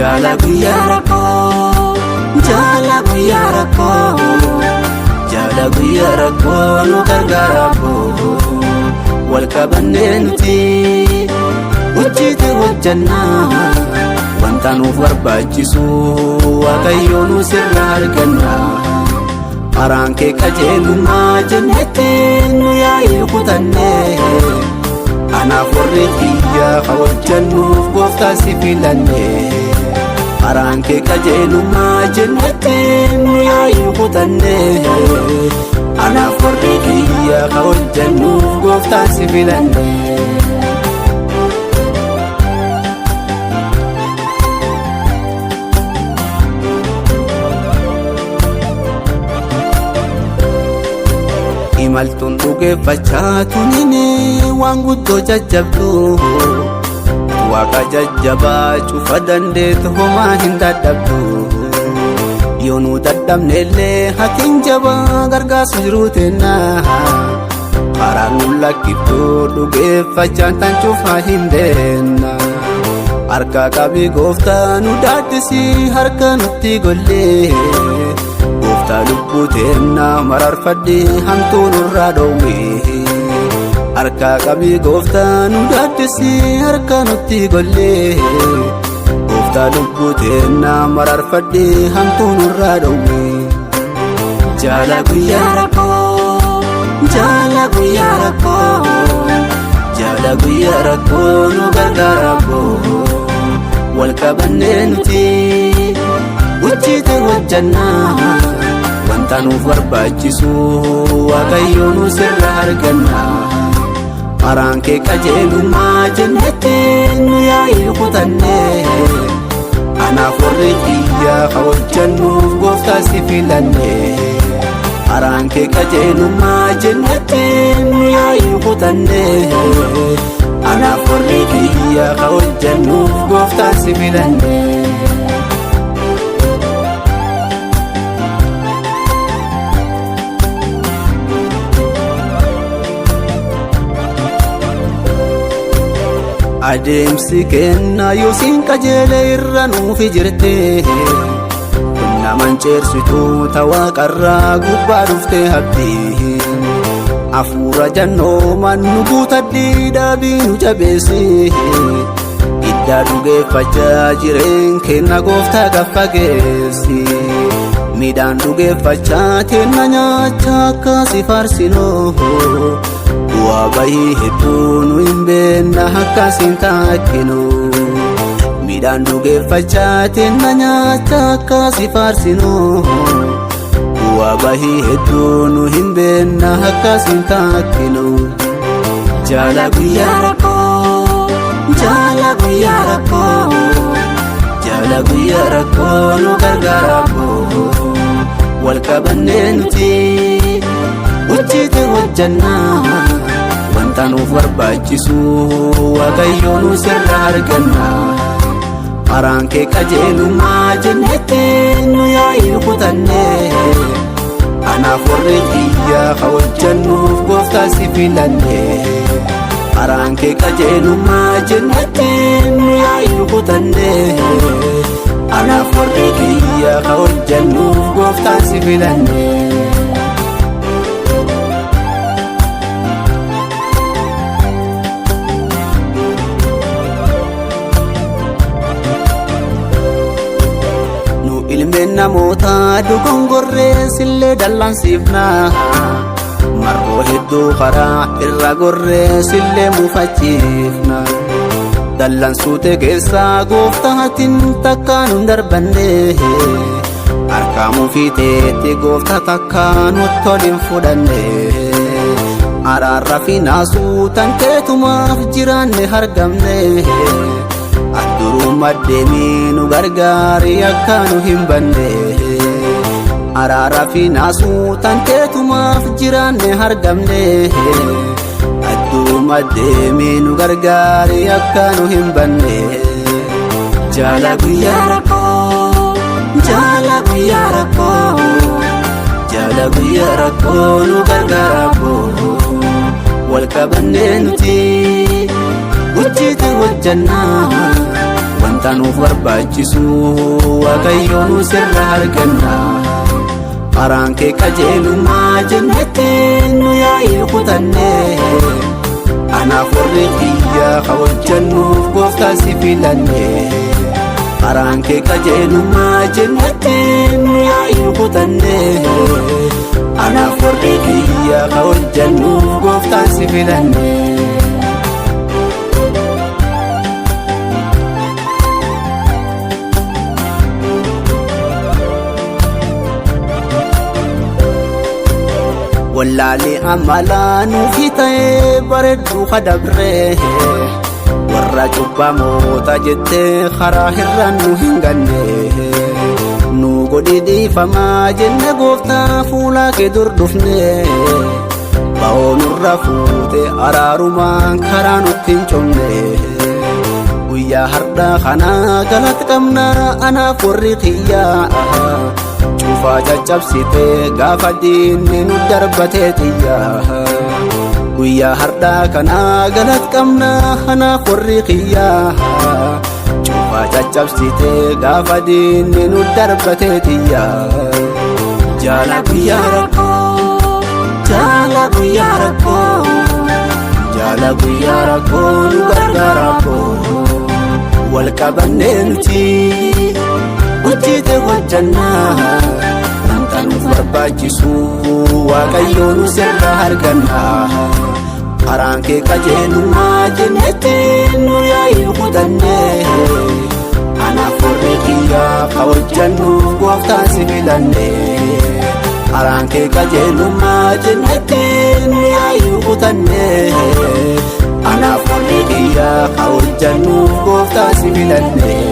Jala guyyaa rakkoo, jala guyyaa rakkoo, jala guyyaa rakkoo nu gargaara koo. Wal qabannee nuti hojjete hojjannaa, wanta nuuf barbaachisu Waaqayyo nu sirraa arganna. Karaan kee qajeelummaa jennettee nu yaa'ee kutannee, anaaf warri kiyyaa hojjannuuf Gooftaa si filannee. Karaan kee qajeelummaa jennettee nu yaa'ee kutannee, anaaf warri kiyyaa hojjannuuf Gooftaa si filannee. Imaltuun dhugeeffachaa tunini waan guddoo jajjabdu, Waaqa jajjabaa cufa dandeetu homaa hin dadhabdu. Yoo nu dadhabnellee hatiin jabaa gargaarsa jiru tenna, karaa nu lakkiftu dhugeeffachaan tan cufaa hin deenna. Harka qabii Gooftaa nu daaddisi harka nutti gollee, Gooftaa lubbuu teenna mararfadhi hamtuu nurraa dhowwe. Harka qabii Gooftaa nu daaddisi harka nutti gollee, Gooftaa lubbuu teenna mararfadhi hamtuu nurraa dhowwe. Jala guyyaa rakkoo, jala guyyaa rakkoo, jala guyyaa rakkoo nu gargaara koo. Wal qabannee nuti hojjete hojjannaa, wanta nuuf barbaachisu Waaqayyo nu sirraa arganna. Karaan kee qajeelummaa jennettee nu yaa'ee kutannee, anaaf warri kiyyaa hojjannuuf Gooftaa si filannee. Karaan kee qajeelummaa jennettee nu yaa'ee kutannee, anaaf warri kiyyaa hojjannuuf Gooftaa si filannee. Adeemsi kenna yoo siin qajeele irra nuufi jirte, kun naman ceersitu Waaqarraa gubbaa dhufte abdii. Hafuura jannooman nu guutadhi dhaabii nu jabeessi, iddaa dhugeeffachaa jireen kenna Gooftaa gaffageessi. Midhaan dhugeeffachaa teenna nyaachaa akka si faarsinoo, bu'aa bahii hedduu nu hin beenna akkasiin taakkinu. Midhaan dhugeeffachaa teenna nyaachaa akka si faarsinu, bu'aa bahii hedduu nu hin beenna akkasiin taakkinu. Jala guyyaa rakkoo, jala guyyaa rakkoo, jala guyyaa rakkoo nu gargaara koo. Wal qabannee nuti hojjete hojjannaa, wanta nuuf barbaachisu Waaqayyo nu sirraa arganna. Karaan kee qajeelummaa jennettee nu yaa'ee kutannee, anaaf warri kiyyaa hojjannuuf Gooftaa si filannee. Karaan kee qajeelummaa jennettee nu yaa'ee kutannee, anaaf warri kiyyaa hojjannuuf Gooftaa si filannee. Ilmeen namoota dogongorree sillee dallansiifna, marroo hedduu karaa irra gorree sillee muufachiifna. Dallansuute keessaa Gooftaatiin takkaan hin darbanne, harka muufiiteetti Gooftaa takkaan nutti ol hin fudhanne. Araarra fi naasuu tanteetumaaf jiraanne argamne, adduruma deemii nu gargaari akka nu hin banne. Araarra fi naasuu tanteetumaaf jiraanne argamne, adduruma deemii nu gargaari akka nu hin banne. Jala guyyaa rakkoo, jala guyyaa rakkoo, jala guyyaa rakkoo nu gargaara koo. Wal qabannee nuti hojjete hojjannaa, wanta nuuf barbaachisu Waaqayyoo nu sirraa arganna. Karaan kee qajeelummaa jennetti nu yaa'ii kutannee anaaf warri kiyya ka hojjannuuf Gooftaa si filannee. Karaan kee qajeelummaa jennetti nu yaa'ii kutannee anaaf warri kiyya ka hojjannuuf Gooftaa si filannee. Wallaalee amalaa nuufi ta'ee bareedduu kadabree warra cubbamoota jettee karaa irraan nu hin ganne. Nu godhi dhiifamaa jenne Gooftaa fuula kee dur dhufne. Ba'oo nurra fuute araarumaan karaa nutti hin cufne. Guyyaa har'aa kana galata qabna anaaf warri kiyyaa. Cufaa caccabsite gaafa diinni nu darbatee xiyyaa. Guyyaa har'aa kana galata qabna anaaf warri kiyyaa. Cufaa caccabsite gaafa diinni nu darbatee xiyyaa. Jaala guyyaa rakkoo, jaala guyyaa rakkoo, jaala guyyaa rakkoo nu gargaara koo. Wal qabannee nuti hojjete hojjannaa wanta nuuf barbaachisu Waaqayyoo nu sirraa arganna. Karaan kee qajeelummaa jennetti nu yaa'ii kutannee anaaf warri kiyya ka hojjannuuf Gooftaa si filannee. Karaan kee qajeelummaa jennetti nu yaa'ii kutannee anaaf warri kiyya ka hojjannuuf Gooftaa si filannee.